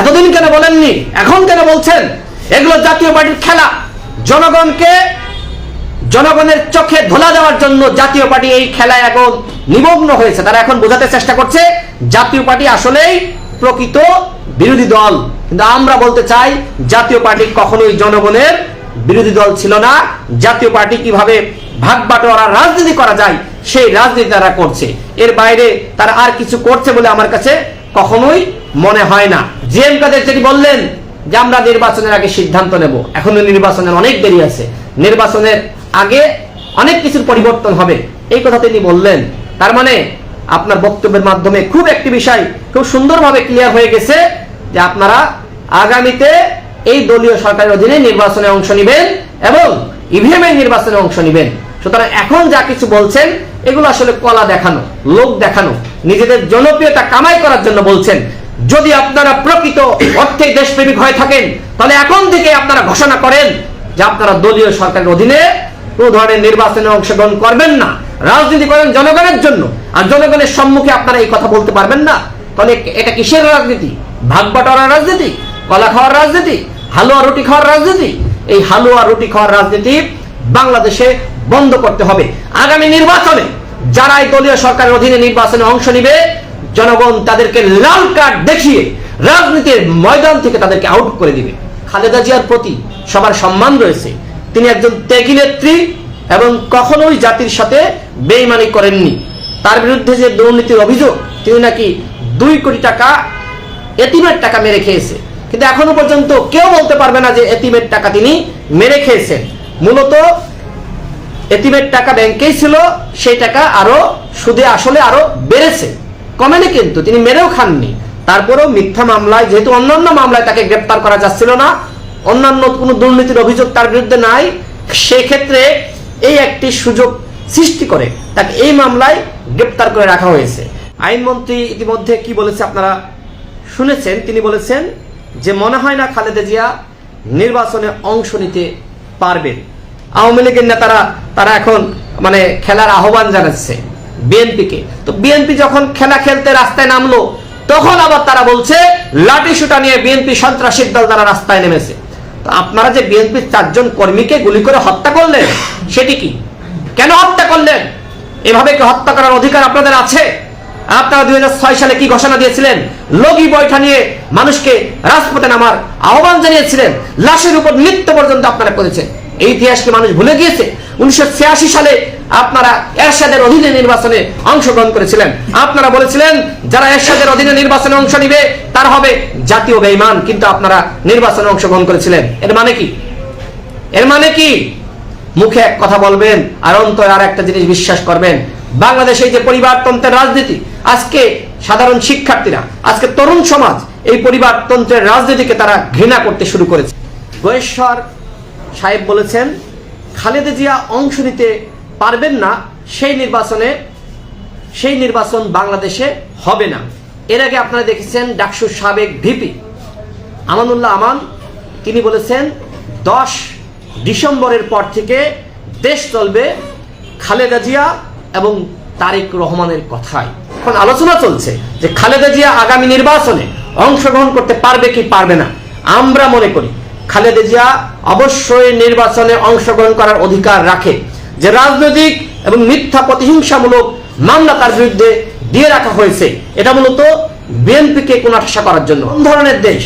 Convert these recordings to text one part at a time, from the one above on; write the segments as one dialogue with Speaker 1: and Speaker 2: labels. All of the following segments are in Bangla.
Speaker 1: এতদিন কেন বলেননি, এখন কেন বলছেন? এগুলো জাতীয় পার্টির খেলা। জনগণের চোখে ধোলা দেওয়ার জন্য জাতীয় পার্টি এই খেলায় এখন নিমগ্ন হয়েছে। তারা এখন বোঝাতে চেষ্টা করছে জাতীয় পার্টি আসলেই প্রকৃত বিরোধী দল। কিন্তু আমরা বলতে চাই জাতীয় পার্টি কখনোই জনগণের বিরোধী দল ছিল না। জাতীয় পার্টি কিভাবে ভাগ বাটোয়ারা রাজনীতি করা যায় সেই রাজনীতি তারা করছে। এর বাইরে তারা আর কিছু করছে বলে আমার কাছে কখনোই মনে হয় না। জিএম কাদের যেটি বললেন যে আমরা নির্বাচনের আগে সিদ্ধান্ত নেব, এখনো নির্বাচনের অনেক দেরি আছে, নির্বাচনের আগে অনেক কিছুর পরিবর্তন হবে, এই কথা তিনি বললেন। তার মানে আপনার বক্তব্যের মাধ্যমে খুব একটি বিষয় খুব সুন্দরভাবে ক্লিয়ার হয়ে গেছে যে আপনারা আগামীতে এই দলীয় সরকারের অধীনে নির্বাচনে অংশ নেবেন এবং ইভিএম এর নির্বাচনে অংশ নেবেন। সুতরাং এখন যা কিছু বলছেন এগুলো আসলে কলা দেখানো, লোক দেখানো, নিজেদের জনপ্রিয়তা কামাই করার জন্য বলছেন। যদি আপনারা প্রকৃত অর্থে দেশপ্রেমিক হয়ে থাকেন তাহলে এখন থেকে আপনারা ঘোষণা করেন যে আপনারা দলীয় সরকারের অধীনে কোন ধরনের নির্বাচনে অংশগ্রহণ করবেন না, রাজনীতি করেন জনগণের জন্য। আর জনগণের সম্মুখে আপনারা এই কথা বলতে পারবেন না, তাহলে এটা কিসের রাজনীতি? ভাগ বাটোয়ারার রাজনীতি, কলা খাওয়ার রাজনীতি, হালুয়া রুটি খাওয়ার রাজনীতি। এই হালুয়া রুটি খাওয়ার রাজনীতি বাংলাদেশে বন্ধ করতে হবে। আগামী নির্বাচনে যারা এই দলীয় সরকারের অধীনে নির্বাচনে অংশ নেবে, জনগণ তাদেরকে লাল কার্ড দেখিয়ে রাজনীতির ময়দান থেকে তাদেরকে আউট করে দিবে। খালেদা জিয়ার প্রতি সবার সম্মান রয়েছে, তিনি একজন ত্যাগী নেত্রী এবং কখনোই জাতির সাথে বেইমানি করেননি। তার বিরুদ্ধে যে দুর্নীতির অভিযোগ, তিনি নাকি 2 কোটি টাকা এতিমের টাকা মেরে খেয়েছে, কিন্তু এখনো পর্যন্ত কেউ বলতে পারবে না যে এতিমের টাকা তিনি মেরে খেয়েছেন। মূলত এতিমের টাকা ব্যাংকেই ছিল, সেই টাকা আরো সুদে আসলে আরো বেড়েছে, কমেনি, কিন্তু তিনি মেরেও খাননি। তারপরেও মিথ্যা মামলায়, যেহেতু অন্যান্য মামলায় তাকে গ্রেপ্তার করা যাচ্ছিল না, অন্যান্য কোনো দুর্নীতির অভিযোগ তার বিরুদ্ধে নাই, সেই ক্ষেত্রে এই একটি সুযোগ সৃষ্টি করে তাকে এই মামলায় গ্রেপ্তার করে রাখা হয়েছে। আইনমন্ত্রী ইতিমধ্যে কি বলেছে আপনারা শুনেছেন, তিনি বলেছেন যে মনে হয় না খালেদা জিয়া নির্বাচনে অংশ নিতে পারবেন। আওয়ামী লীগের নেতারা তারা এখন খেলার আহ্বান জানাচ্ছে বিএনপিকে। তো বিএনপি যখন খেলা খেলতে রাস্তায় নামলো, তখন আবার তারা বলছে লাঠি সুটা নিয়ে বিএনপি সন্ত্রাসীর দল তারা রাস্তায় নেমেছে। তো আপনারা যে বিএনপির 4 জন কর্মীকে গুলি করে হত্যা করলেন, সেটি কি? কেন হত্যা করলেন? এভাবে কি হত্যা করার অধিকার আপনাদের আছে? আপনারা 2006 সালে কি ঘোষণা দিয়েছিলেন? লগি বৈঠা নিয়ে মানুষকে রাজপথে নামার আহ্বান জানিয়েছিলেন, লাশের উপর নৃত্য পর্যন্ত আপনারা করেছেন। এই ইতিহাসকে মানুষ ভুলে গিয়েছে। 1986 সালে আপনারা এরশাদের অধীনে নির্বাচনে অংশগ্রহণ করেছিলেন। আপনারা বলেছিলেন যারা এরশাদের অধীনে নির্বাচনে অংশ নিবে তারা হবে জাতীয় বেঈমান, কিন্তু আপনারা নির্বাচনে অংশগ্রহণ করেছিলেন। এর মানে কি? এর মানে কি? মুখে এক কথা বলবেন আর অন্তরে আর একটা জিনিস বিশ্বাস করবেন। বাংলাদেশে যে পরিবারতন্ত্রের রাজনীতি, আজকে সাধারণ শিক্ষার্থীরা, আজকে তরুণ সমাজ এই পরিবারতন্ত্রের রাজনীতিকে তারা ঘৃণা করতে শুরু করেছে। গয়েশ্বর সাহেব বলেছেন খালেদা জিয়া অংশ নিতে পারবেন না, সেই নির্বাচন বাংলাদেশে হবে না। এর আগে আপনারা দেখেছেন ডাকসুর সাবেক ভিপি আমানুল্লাহ আমান, তিনি বলেছেন 10 ডিসেম্বরের পর থেকে দেশ চলবে খালেদা জিয়া এবং তারেক রহমানের কথায়। এখন আলোচনা চলছে যে খালেদা জিয়া আগামী নির্বাচনে অংশগ্রহণ করতে পারবে কি পারবে না। আমরা মনে করি খালেদা জিয়া অবশ্যই নির্বাচনে অংশগ্রহণ করার অধিকার রাখে। যে রাজনৈতিক এবং মিথ্যা প্রতিহিংসামূলক মামলা তার বিরুদ্ধে দিয়ে রাখা হয়েছে, এটা মূলত বিএনপিকে কোণঠাসা করার জন্য। কোন ধরনের দেশ?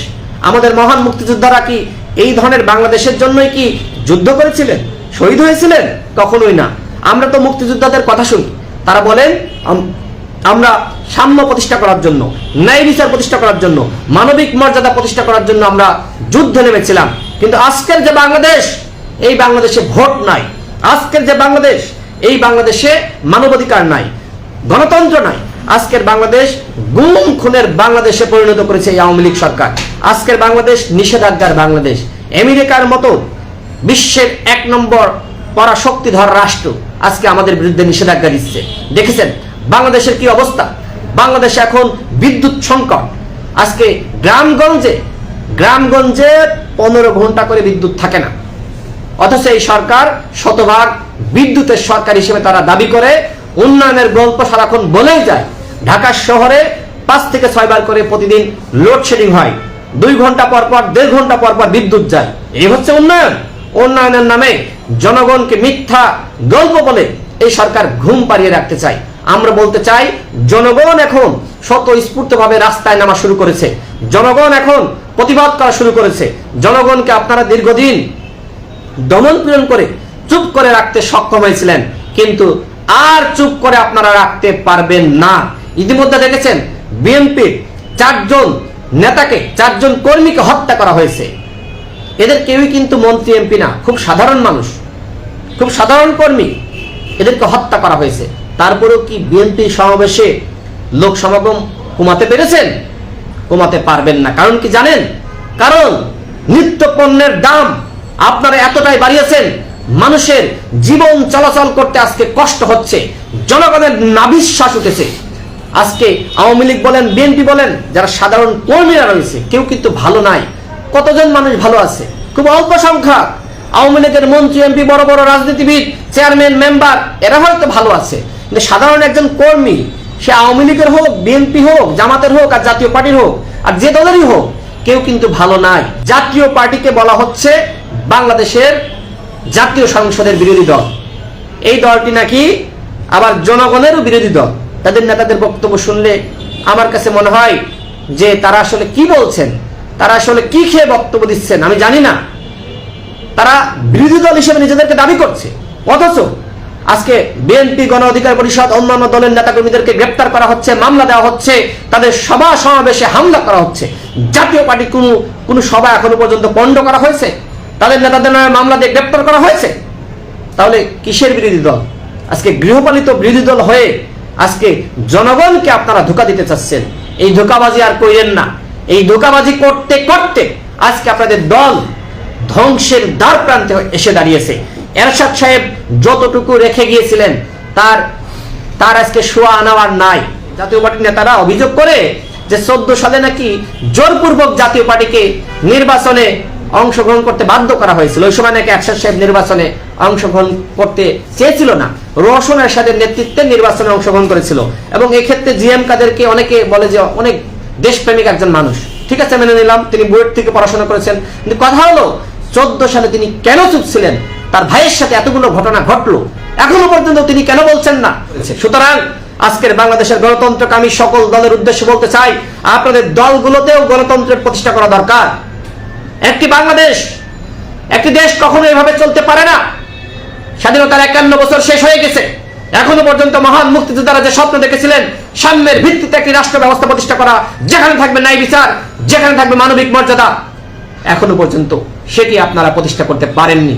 Speaker 1: আমাদের মহান মুক্তিযোদ্ধারা কি এই ধরনের বাংলাদেশের জন্যই কি যুদ্ধ করেছিলেন, শহীদ হয়েছিলেন? কখনোই না। আমরা তো মুক্তিযোদ্ধাদের কথা শুনি, তারা বলেন আমরা সাম্য প্রতিষ্ঠা করার জন্য, ন্যায় বিচার প্রতিষ্ঠা করার জন্য, মানবিক মর্যাদা প্রতিষ্ঠা করার জন্য আমরা যুদ্ধে নেমেছিলাম। কিন্তু আজকের যে বাংলাদেশ, এই বাংলাদেশে ভোট নাই। আজকের যে বাংলাদেশ, এই বাংলাদেশে মানবাধিকার নাই, গণতন্ত্র নাই। আজকের বাংলাদেশ গুম খুনের বাংলাদেশে পরিণত করেছে এই আওয়ামী লীগ সরকার। আজকের বাংলাদেশ নিষেধাজ্ঞার বাংলাদেশ। আমেরিকার মতো বিশ্বের 1 নম্বর পরাশক্তিধর রাষ্ট্র আজকে আমাদের বিরুদ্ধে নিষেধাজ্ঞা দিচ্ছে। দেখেছেন বাংলাদেশের কি অবস্থা? বাংলাদেশে এখন বিদ্যুৎ সংকট। আজকে গ্রামগঞ্জে 15 ঘন্টা করে বিদ্যুৎ থাকে না, অথচ এই সরকার শতভাগ বিদ্যুতের সরকার হিসেবে তারা দাবি করে। উন্নয়নের গল্প সারাক্ষণ বলেই যায়। ঢাকা শহরে 5 থেকে 6 বার করে প্রতিদিন লোডশেডিং হয়। 2 ঘন্টা পর পর 1.5 ঘন্টা পর পর বিদ্যুৎ যায়। এই হচ্ছে উন্নয়ন? উন্নয়নের নামে জনগণকে মিথ্যা গল্প বলে এই সরকার ঘুম পাড়িয়ে রাখতে চায়। আমরা বলতে চাই, জনগণ এখন স্বতঃস্ফূর্তভাবে রাস্তায় নামা শুরু করেছে, জনগণ এখন প্রতিবাদ করা শুরু করেছে। জনগণকে আপনারা দীর্ঘদিন দমন পীড়ন করে চুপ করে রাখতে সক্ষম হয়েছিলেন, কিন্তু আর চুপ করে আপনারা রাখতে পারবেন না। ইতিমধ্যে দেখেছেন বিএনপির 4 জন নেতাকে, 4 জন কর্মীকে হত্যা করা হয়েছে। এদের কেউই কিন্তু মন্ত্রী এমপি না, খুব সাধারণ মানুষ, খুব সাধারণ কর্মী, এদেরকে হত্যা করা হয়েছে। তারপরেও কি বিএনপি সমাবেশে লোক সমাগম কমাতে পেরেছেন? কমাতে পারবেন না। কারণ কি জানেন? কারণ নিত্য পণ্যের দাম আপনারা এতটাই বাড়িয়েছেন, মানুষের জীবন চলাচল করতে আজকে কষ্ট হচ্ছে, জনগণের নাভিশ্বাস উঠেছে। আজকে আওয়ামী লীগ বলেন, বিএনপি বলেন, যারা সাধারণ কর্মীরা রয়েছে, কেউ কিন্তু ভালো নাই। কতজন মানুষ ভালো আছে? খুব অল্প সংখ্যক। আওয়ামী লীগের মন্ত্রী এমপি, বড় বড় রাজনীতিবিদ, চেয়ারম্যান, মেম্বার, এরা হয়তো ভালো আছে, কিন্তু সাধারণ একজন কর্মী, সে আওয়ামী লীগের হোক, বিএনপি হোক, জামাতের হোক, আর জাতীয় পার্টির হোক, আর যে দলেরই হোক, কেউ কিন্তু ভালো নাই। জাতীয় পার্টিকে বলা হচ্ছে বাংলাদেশের জাতীয় সংসদের বিরোধী দল। এই দলটি নাকি আবার জনগণেরও বিরোধী দল। তাদের নেতাদের বক্তব্য শুনলে আমার কাছে মনে হয় যে তারা আসলে কি বলছেন, তারা আসলে কি খেয়ে বক্তব্য দিচ্ছেন আমি জানি না। তারা বিরোধী দল হিসেবে নিজেদেরকে দাবি করছে, অথচ আজকে বিএনপি, গণ অধিকার পরিষদ, অন্যান্য দলের নেতাকর্মীদেরকে গ্রেপ্তার করা হচ্ছে, মামলা দেওয়া হচ্ছে, তাদের সভা সমাবেশে হামলা করা হচ্ছে। জাতীয় পার্টি কোনো সভা এখনো পর্যন্ত পণ্ড করা হয়েছে? তাদের নেতাদের নামে মামলা দিয়ে গ্রেপ্তার করা হয়েছে? তাহলে কিসের বিরোধী দল? আজকে গৃহপালিত বিরোধী দল হয়ে আজকে জনগণকে আপনারা ধোঁকা দিতে চাচ্ছেন। এই ধোঁকাবাজি আর কইরেন না। এই ধোঁকাবাজি করতে করতে আজকে আপনাদের দল ধ্বংসের দ্বার প্রান্তে এসে দাঁড়িয়েছে। এরশাদ সাহেব যতটুকু রেখে গিয়েছিলেন তার আজকে শোয়া আনাবার নাই। জাতীয় পার্টির নেতারা অভিযোগ করে যে 14 সালে নাকি জোরপূর্বক জাতীয় পার্টিকে নির্বাচনে অংশগ্রহণ করতে বাধ্য করা হয়েছিল। ওই সময় নাকি এরশাদ সাহেব নির্বাচনে অংশগ্রহণ করতে চেয়েছিল না, রওশন এরশাদের নেতৃত্বে নির্বাচনে অংশগ্রহণ করেছিল। এবং এক্ষেত্রে জিএম কাদেরকে অনেকে বলে যে অনেক দেশপ্রেমিক একজন মানুষ। ঠিক আছে, মেনে নিলাম, তিনি বুয়েট থেকে পড়াশোনা করেছেন, কিন্তু কথা হলো 14 সালে তিনি কেন চুপ ছিলেন? তার ভাইয়ের সাথে এতগুলো ঘটনা ঘটলো, এখনো পর্যন্ত তিনি কেন বলছেন না? সুতরাং আজকের বাংলাদেশের গণতন্ত্রকে আমি সকল দলের উদ্দেশ্যে বলতে চাই, আপনাদের দলগুলোতেও গণতন্ত্রের প্রতিষ্ঠা করা দরকার। একটি বাংলাদেশ, একটি দেশ কখনো এভাবে চলতে পারে না। স্বাধীনতার 51 বছর শেষ হয়ে গেছে, এখনো পর্যন্ত মহান মুক্তিযোদ্ধারা যে স্বপ্ন দেখেছিলেন সাম্যের ভিত্তিতে একটি রাষ্ট্র ব্যবস্থা প্রতিষ্ঠা করা, যেখানে থাকবে ন্যায় বিচার, যেখানে থাকবে মানবিক মর্যাদা, এখনো পর্যন্ত সেটি আপনারা প্রতিষ্ঠা করতে পারেননি।